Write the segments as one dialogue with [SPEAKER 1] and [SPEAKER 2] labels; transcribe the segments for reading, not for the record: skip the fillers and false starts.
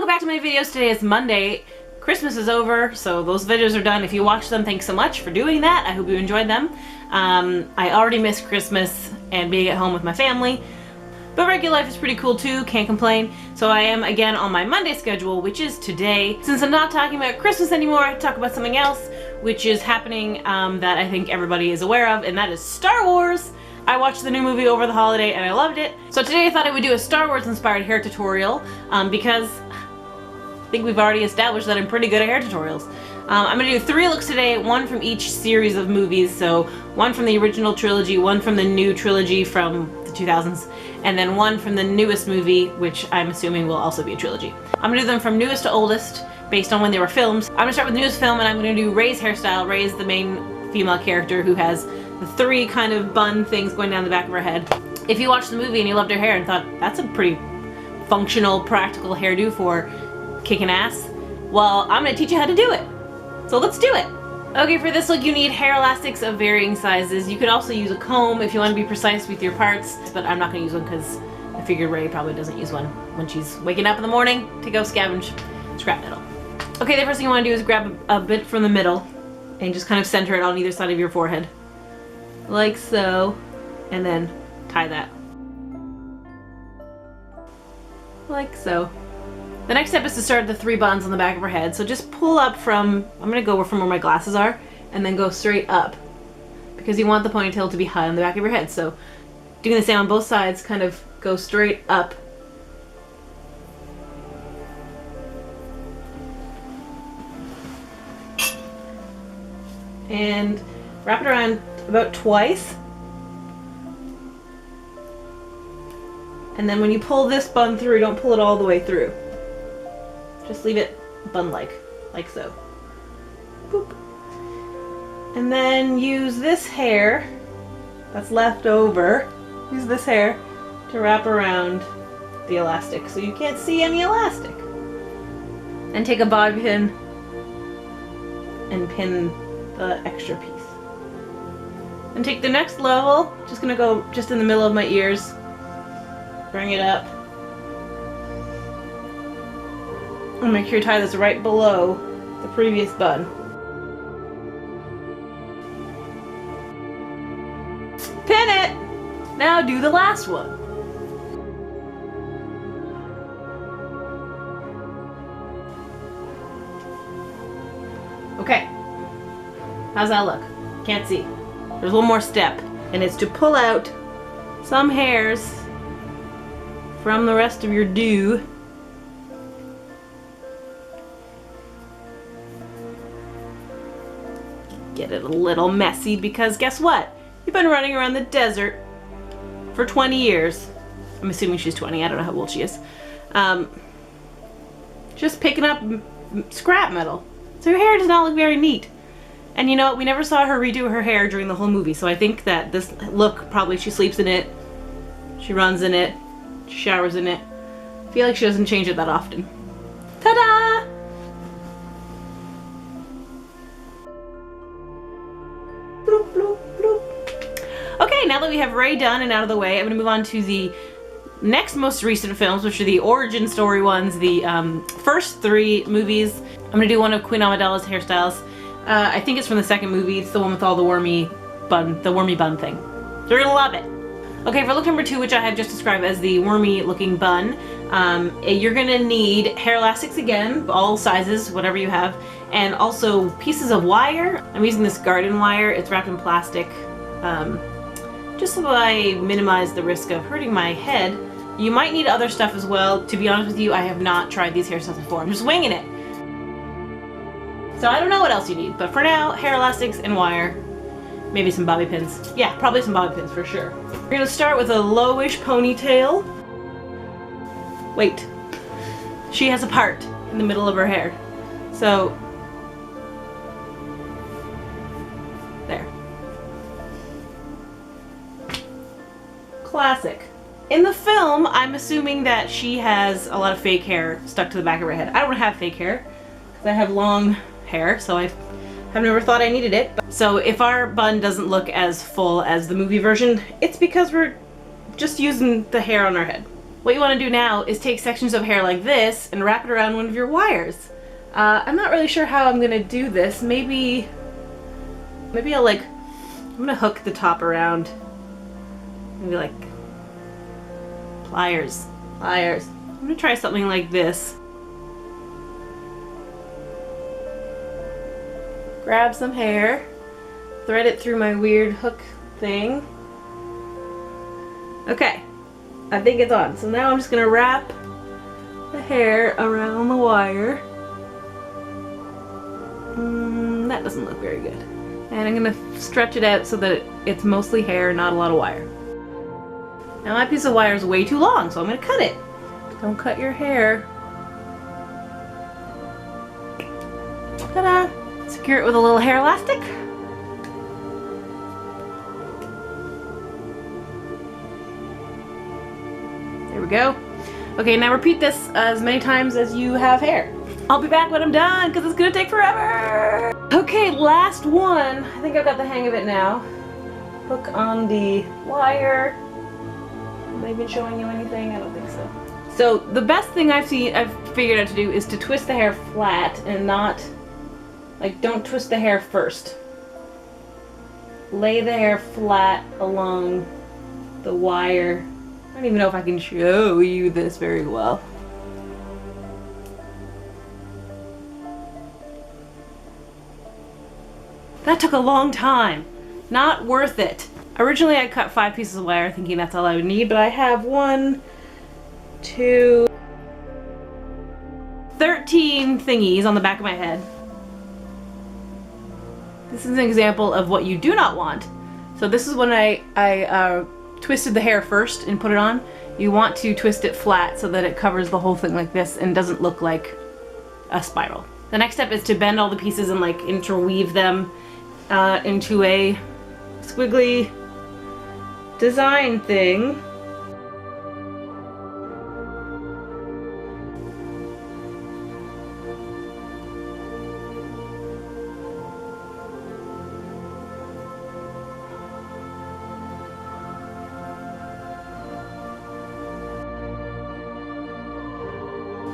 [SPEAKER 1] welcome back to my videos. Today is Monday. Christmas is over, so those videos are done. If you watched them, thanks so much for doing that. I hope you enjoyed them. I already missed Christmas and being at home with my family, but regular life is pretty cool too, can't complain. So I am again on my Monday schedule, which is today. Since I'm not talking about Christmas anymore, I talk about something else, which is happening that I think everybody is aware of, and that is Star Wars. I watched the new movie over the holiday and I loved it. So today I thought I would do a Star Wars inspired hair tutorial because I think we've already established that I'm pretty good at hair tutorials. I'm going to do 3 looks today, one from each series of movies. So one from the original trilogy, one from the new trilogy from the 2000s, and then one from the newest movie, which I'm assuming will also be a trilogy. I'm going to do them from newest to oldest based on when they were filmed. I'm going to start with the newest film and I'm going to do Rey's hairstyle. Rey's the main female character who has the 3 kind of bun things going down the back of her head. If you watched the movie and you loved her hair and thought, that's a pretty functional, practical hairdo for kicking ass, well, I'm going to teach you how to do it. So let's do it. Okay, for this look you need hair elastics of varying sizes. You could also use a comb if you want to be precise with your parts, but I'm not going to use one because I figured Rey probably doesn't use one when she's waking up in the morning to go scavenge scrap metal. Okay, the first thing you want to do is grab a bit from the middle and just kind of center it on either side of your forehead. Like so, and then tie that. Like so. The next step is to start the 3 buns on the back of her head. So just pull up from, I'm going to go from where my glasses are, and then go straight up. Because you want the ponytail to be high on the back of your head. So doing the same on both sides, kind of go straight up. And wrap it around about twice. And then when you pull this bun through, don't pull it all the way through. Just leave it bun-like, like so. Boop. And then use this hair that's left over, use this hair to wrap around the elastic so you can't see any elastic. And take a bobby pin and pin the extra piece. And take the next level, just gonna go just in the middle of my ears, bring it up, and make sure you tie this right below the previous bun. Pin it! Now do the last one. Okay, how's that look? Can't see. There's one more step, and it's to pull out some hairs from the rest of your do. Get it a little messy because guess what? You've been running around the desert for 20 years. I'm assuming she's 20, I don't know how old she is. Just picking up scrap metal. So her hair does not look very neat. And you know what, we never saw her redo her hair during the whole movie, so I think that this look, probably she sleeps in it, she runs in it, she showers in it. I feel like she doesn't change it that often. Ta-da! Bloop, bloop, bloop. Okay, now that we have Rey done and out of the way, I'm going to move on to the next most recent films, which are the origin story ones, the first 3 movies. I'm going to do one of Queen Amidala's hairstyles. I think it's from the second movie. It's the one with all the wormy bun thing. You're gonna love it. Okay, for look number 2, which I have just described as the wormy looking bun, you're gonna need hair elastics again, all sizes, whatever you have, and also pieces of wire. I'm using this garden wire. It's wrapped in plastic, just so I minimize the risk of hurting my head. You might need other stuff as well. To be honest with you, I have not tried these hairstyles before. I'm just winging it. So I don't know what else you need, but for now, hair elastics and wire. Maybe some bobby pins. Yeah, probably some bobby pins for sure. We're gonna start with a lowish ponytail. Wait. She has a part in the middle of her hair. So, there. Classic. In the film, I'm assuming that she has a lot of fake hair stuck to the back of her head. I don't have fake hair, because I have long hair, so I've never thought I needed it. So if our bun doesn't look as full as the movie version, it's because we're just using the hair on our head. What you want to do now is take sections of hair like this and wrap it around one of your wires. I'm not really sure how I'm going to do this. Maybe I'll I'm going to hook the top around. Maybe like pliers. I'm going to try something like this. Grab some hair, thread it through my weird hook thing. Okay, I think it's on. So now I'm just going to wrap the hair around the wire. That doesn't look very good. And I'm going to stretch it out so that it's mostly hair, not a lot of wire. Now my piece of wire is way too long, so I'm going to cut it. Don't cut your hair. Ta-da! Secure it with a little hair elastic. There we go. Okay, now repeat this as many times as you have hair. I'll be back when I'm done because it's gonna take forever. Okay, last one. I think I've got the hang of it now. Hook on the wire. Am I even showing you anything? I don't think so. So the best thing I've figured out to do is to twist the hair flat and not, don't twist the hair first. Lay the hair flat along the wire. I don't even know if I can show you this very well. That took a long time. Not worth it. Originally I cut 5 pieces of wire thinking that's all I would need, but I have 1, 2, 13 thingies on the back of my head. This is an example of what you do not want. So this is when I twisted the hair first and put it on. You want to twist it flat so that it covers the whole thing like this and doesn't look like a spiral. The next step is to bend all the pieces and interweave them into a squiggly design thing.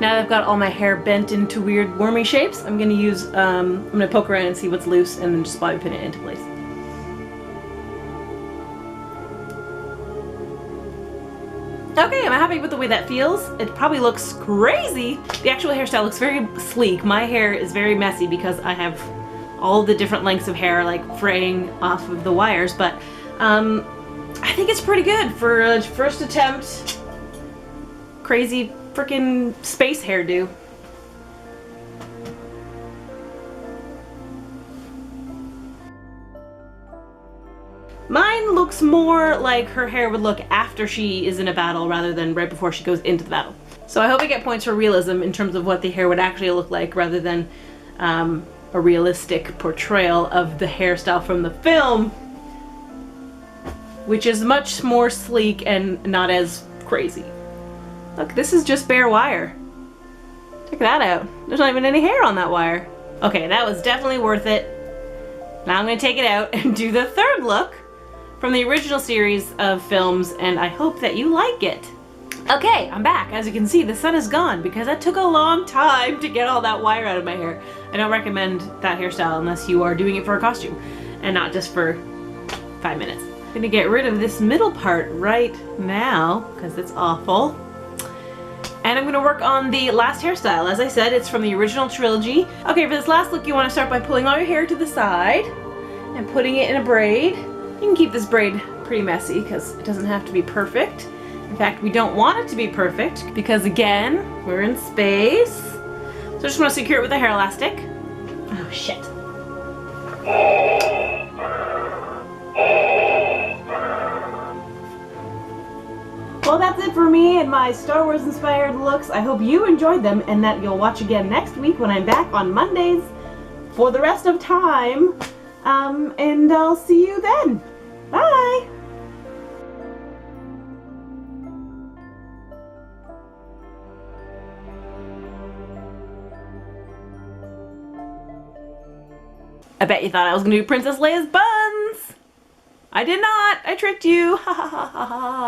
[SPEAKER 1] Now that I've got all my hair bent into weird wormy shapes, I'm gonna use, I'm gonna poke around and see what's loose and then just bobby pin it into place. Okay, I'm happy with the way that feels. It probably looks crazy. The actual hairstyle looks very sleek. My hair is very messy because I have all the different lengths of hair fraying off of the wires, but I think it's pretty good for a first attempt crazy freaking space hairdo. Mine looks more like her hair would look after she is in a battle rather than right before she goes into the battle. So I hope I get points for realism in terms of what the hair would actually look like rather than a realistic portrayal of the hairstyle from the film, which is much more sleek and not as crazy. Look, this is just bare wire. Check that out. There's not even any hair on that wire. Okay, that was definitely worth it. Now I'm gonna take it out and do the third look from the original series of films, and I hope that you like it. Okay, I'm back. As you can see, the sun is gone because that took a long time to get all that wire out of my hair. I don't recommend that hairstyle unless you are doing it for a costume and not just for 5 minutes. I'm gonna get rid of this middle part right now because it's awful. And I'm gonna work on the last hairstyle. As I said, it's from the original trilogy. Okay, for this last look, you wanna start by pulling all your hair to the side and putting it in a braid. You can keep this braid pretty messy because it doesn't have to be perfect. In fact, we don't want it to be perfect because, again, we're in space. So I just wanna secure it with a hair elastic. Oh, shit. Well, that's it for me and my Star Wars inspired looks. I hope you enjoyed them and that you'll watch again next week when I'm back on Mondays for the rest of time. And I'll see you then. Bye! I bet you thought I was gonna do Princess Leia's buns! I did not! I tricked you! Ha ha ha ha ha!